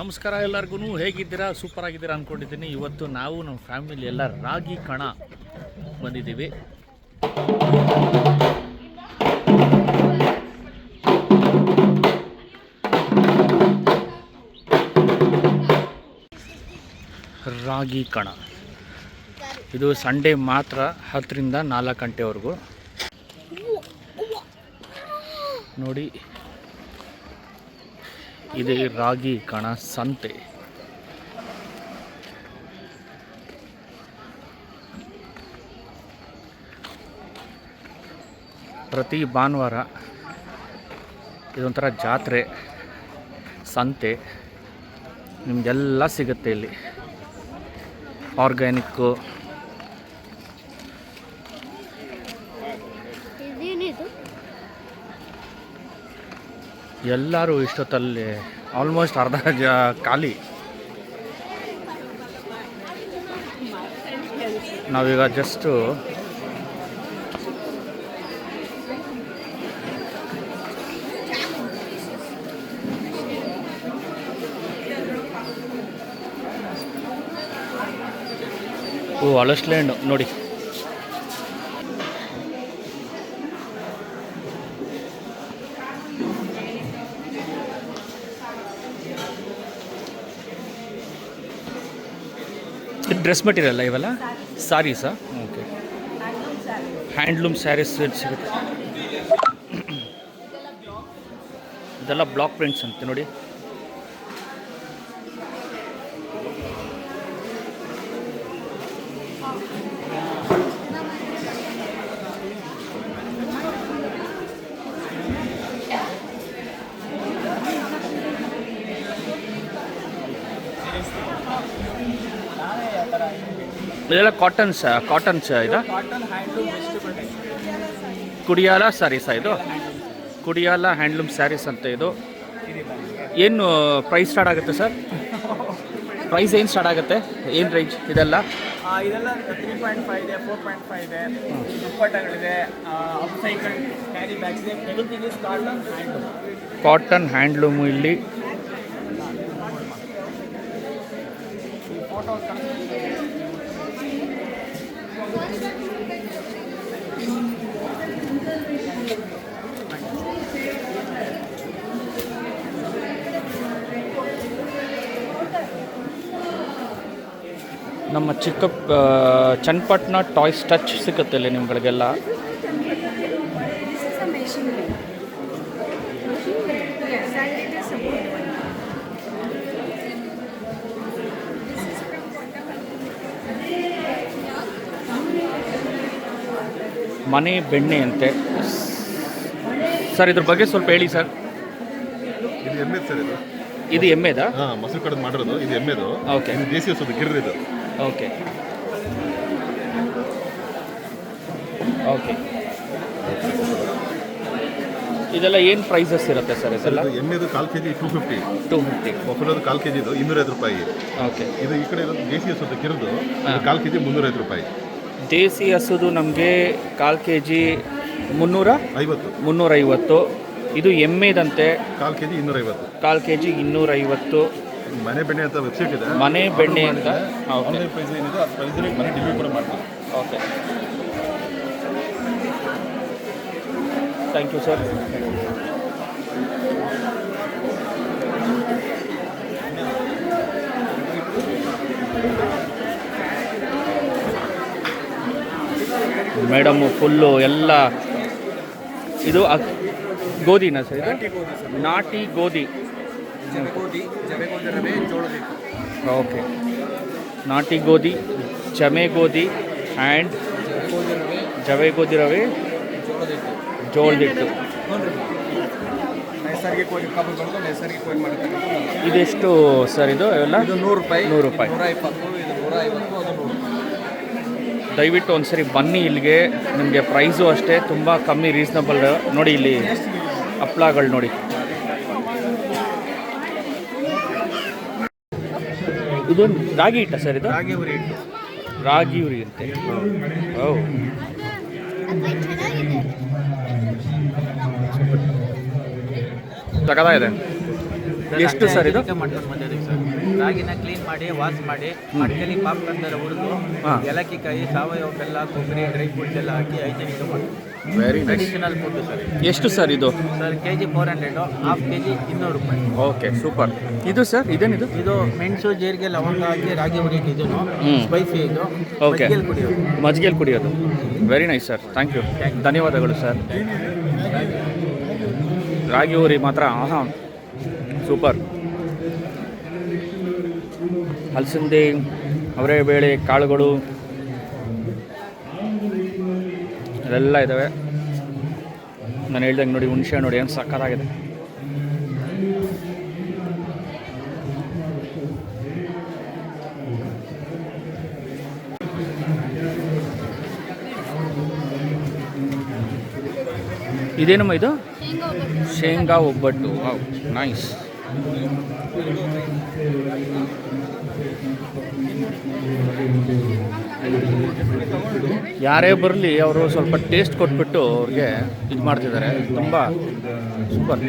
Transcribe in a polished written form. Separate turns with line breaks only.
ನಮಸ್ಕಾರ ಎಲ್ಲರಿಗೂ, ಹೇಗಿದ್ದೀರಾ? ಸೂಪರ್ ಆಗಿದ್ದೀರಾ ಅಂದ್ಕೊಂಡಿದ್ದೀನಿ. ಇವತ್ತು ನಾವು ನಮ್ಮ ಫ್ಯಾಮಿಲಿ ಎಲ್ಲ ರಾಗಿ ಕಣ ಬಂದಿದ್ದೀವಿ. ರಾಗಿ ಕಣ ಇದು ಸಂಡೇ ಮಾತ್ರ 10 ರಿಂದ 4 ಗಂಟೆವರೆಗೂ. ನೋಡಿ, ಇದು ರಾಗಿ ಕಣ ಸಂತೆ. ಪ್ರತಿ ಭಾನುವಾರ ಇದೊಂಥರ ಜಾತ್ರೆ, ಸಂತೆ. ನಿಮಗೆಲ್ಲ ಸಿಗುತ್ತೆ ಇಲ್ಲಿ. ಆರ್ಗ್ಯಾನಿಕ್ಕು, ಎಲ್ಲರೂ ಇಷ್ಟೊತ್ತಲ್ಲಿ ಆಲ್ಮೋಸ್ಟ್ ಅರ್ಧ ಖಾಲಿ. ನಾವೀಗ ಜಸ್ಟು ಅಳಸ್ಲ್ಯಾಂಡ್ ನೋಡಿ. ಡ್ರೆಸ್ ಮೆಟೀರಿಯಲ್ ಇವೆಲ್ಲ ಸಾರೀಸಾ? ಓಕೆ, ಹ್ಯಾಂಡ್ಲೂಮ್ ಸ್ಯಾರೀಸ್ ಸಿಗುತ್ತೆ. ಇದೆಲ್ಲ ಬ್ಲಾಕ್ ಪ್ರಿಂಟ್ಸ್ ಅಂತೆ ನೋಡಿ. ಇದೆಲ್ಲ ಕಾಟನ್ಸ್ ಇದು ಕುಡಿಯಾಲ ಸ್ಯಾರೀಸಾ? ಇದು ಕುಡಿಯಾಲ ಹ್ಯಾಂಡ್ಲೂಮ್ ಸ್ಯಾರೀಸ್ ಅಂತ. ಇದು ಏನು ಪ್ರೈಸ್ ಸ್ಟಾರ್ಟ್ ಆಗುತ್ತೆ ಸರ್? ಪ್ರೈಸ್ ಏನು ಸ್ಟಾರ್ಟ್ ಆಗುತ್ತೆ? ಏನು ರೇಂಜ್ ಇದೆಲ್ಲ?
ಇದೆಲ್ಲ 3.5 ಇದೆ, 4.5 ಇದೆ, ದುಪ್ಪಟ್ಟಗಳಿದೆ, ಅಪ್ಸೈಕಲ್ ಕ್ಯಾರಿ ಬ್ಯಾಗ್ಸ್ ಇದೆ. Everything is
cotton handloom. ಇಲ್ಲಿ
ಫೋಟೋ
ನಮ್ಮ ಚಿಕ್ಕ ಚನ್ನಪಟ್ಟಣ ಟಾಯ್ಸ್ ಟಚ್ ಸಿಗುತ್ತೆ ಇಲ್ಲಿ ನಿಮ್ಗಳಿಗೆಲ್ಲ. ಮನೆ ಬೆಣ್ಣೆ ಅಂತೆ ಸರ್. ಇದ್ರ ಬಗ್ಗೆ ಸ್ವಲ್ಪ ಹೇಳಿ ಸರ್.
ಇದು ಎಮ್ಮೆ ಸರ್.
ಇದು ಎಮ್ಮೆದಾ?
ಹಾಂ, ಮೊಸರು ಕಡೆದು ಮಾಡಿರೋದು ಇದು ಎಮ್ಮೆದು.
ಓಕೆ.
ದೇಸಿ ಹಸುದು ಗಿರ್ರಿದು.
Okay okay. ಇದೆಲ್ಲ ಏನು ಪ್ರೈಸಸ್ ಇರುತ್ತೆ ಸರ್? ಇದೆಲ್ಲ
ಎಮ್ಮೆದು 1/4 kg
250.
ಮೊಸರದು 1/4 kg 250 ರೂಪಾಯಿ.
ಓಕೆ.
ಇದು ಈ ಕಡೆ ಇರೋದು ದೇಸಿ ಹಸುದು ಗಿರ್ದು 1/4 kg 350 ರೂಪಾಯಿ.
ದೇಸಿ ಹಸುದು ನಮಗೆ 1/4 kg 350. ಇದು ಎಮ್ಮೆದಂತೆ
1/4 kg 250.
1/4 kg 250.
ಮನೆ ಬೆಣ್ಣೆ ಅಂತ ವೆಬ್ಸೈಟ್ ಇದೆ.
ಮನೆ ಬೆಣ್ಣೆ ಅಂತ.
ಆನ್ಲೈನ್ ಪ್ರೈಸ್ ಏನಿದೆ ಅದು ಪ್ರೈಸಲ್ಲಿ ಮನೆ ಡೆಲಿವರಿ ಕೂಡ ಮಾಡ್ತೀವಿ.
Okay, thank you sir. Madam full ಎಲ್ಲ ಇದು ಗೋಧಿನ ಸರ್? ಇದು ನಾಟಿ ಗೋಧಿ. ಓಕೆ, ನಾಟಿ ಗೋಧಿ, ಜಮೆ ಗೋಧಿ ಆ್ಯಂಡ್ ಜವೆ ಗೋಧಿ ರವೆ, ಜೋಳದಿಟ್ಟು. ಇದೆಷ್ಟು ಸರ್? ಇದು ಎಲ್ಲ
100 ರೂಪಾಯಿ,
100 ರೂಪಾಯಿ.
120, ಇದು 150, ಅದು 100.
ದಯವಿಟ್ಟು ಒಂದ್ಸರಿ ಬನ್ನಿ ಇಲ್ಲಿಗೆ. ನಿಮಗೆ ಪ್ರೈಸು ಅಷ್ಟೇ ತುಂಬ ಕಮ್ಮಿ, ರೀಸನಬಲ್. ನೋಡಿ ಇಲ್ಲಿ ಹಪ್ಳಗಳು ನೋಡಿ. ಇದು ರಾಗಿ ಹಿಟ್ಟ ಸರ್? ಇದು
ರಾಗಿ ಹುರಿ ಹಿಟ್ಟು.
ರಾಗಿ ಹುರಿ ಅಂತೆ. ಓ, ಸಖತ್ತಾಗಿದೆ. ಎಷ್ಟು ಸರ್ ಇದು?
ಮಾಡ್ಕೊಂಡು ಬಂದಿದ್ದೀವಿ ಸರ್. ರಾಗಿನ ಕ್ಲೀನ್ ಮಾಡಿ ವಾಶ್ ಮಾಡಿ ಮಡಿಕೆಲಿ ಪಾಪ್ಕಾರ್ನ್ ಥರ ಹುರಿದು
ಹಾಂ.
ಏಲಕ್ಕಿಕಾಯಿ ಸಾವಯವ ಬೆಲ್ಲ ಕೊಬ್ಬರಿ ಡ್ರೈ ಫ್ರೂಟ್ಸ್ ಎಲ್ಲ ಹಾಕಿ ಹೈಜೆನಿಕ್ ಮಾಡಿ
very nice.
Traditional food sir.
ಎಷ್ಟು ಸರ್ ಇದು?
ಸರ್ ಕೆಜಿ 400, ಹಾಫ್ ಕೆಜಿ 200 ರೂಪಾಯಿ.
Okay super. ಇದು ಸರ್ ಇದೇನಿದು?
ಇದು ಮೆಣಸು ಜೀರಿಗೆ ಲವಂಗ ಹಾಕಿ ರಾಗಿ ಹುರಿಯಕ್ಕೆ ಇದನ್ನು ಸ್ಪೈಸಿ ಇದು
ಓಕೆ,
ಮಜ್ಜಿಗೆಲ್ ಕುಡಿಯೋದು.
ಮಜ್ಜಿಗೆಯಲ್ಲಿ ಕುಡಿಯೋದು. Very nice sir, thank you, ಧನ್ಯವಾದಗಳು ಸರ್. ರಾಗಿ ಊರಿ ಮಾತ್ರ ಹಾಂ ಸೂಪರ್. ಅಲಸಂದೆ, ಅವರೇ ಬೇಳೆ ಕಾಳುಗಳು ಅದೆಲ್ಲ ಇದ್ದಾವೆ. ನಾನು ಹೇಳ್ದಂಗೆ ನೋಡಿ, ಹುಣಸೆ ನೋಡಿ ಏನು ಸಕ್ಕತ್ತಾಗಿದೆ. ಇದೇನಮ್ಮ ಇದು? ಶೇಂಗಾ ಒಬ್ಬಟ್ಟು. Wow nice. ಯಾರೇ ಬರಲಿ ಅವರು ಸ್ವಲ್ಪ ಟೇಸ್ಟ್ ಕೊಟ್ಬಿಟ್ಟು ಅವ್ರಿಗೆ ಇದು ಮಾಡ್ತಿದ್ದಾರೆ. ತುಂಬ ಸೂಪರ್.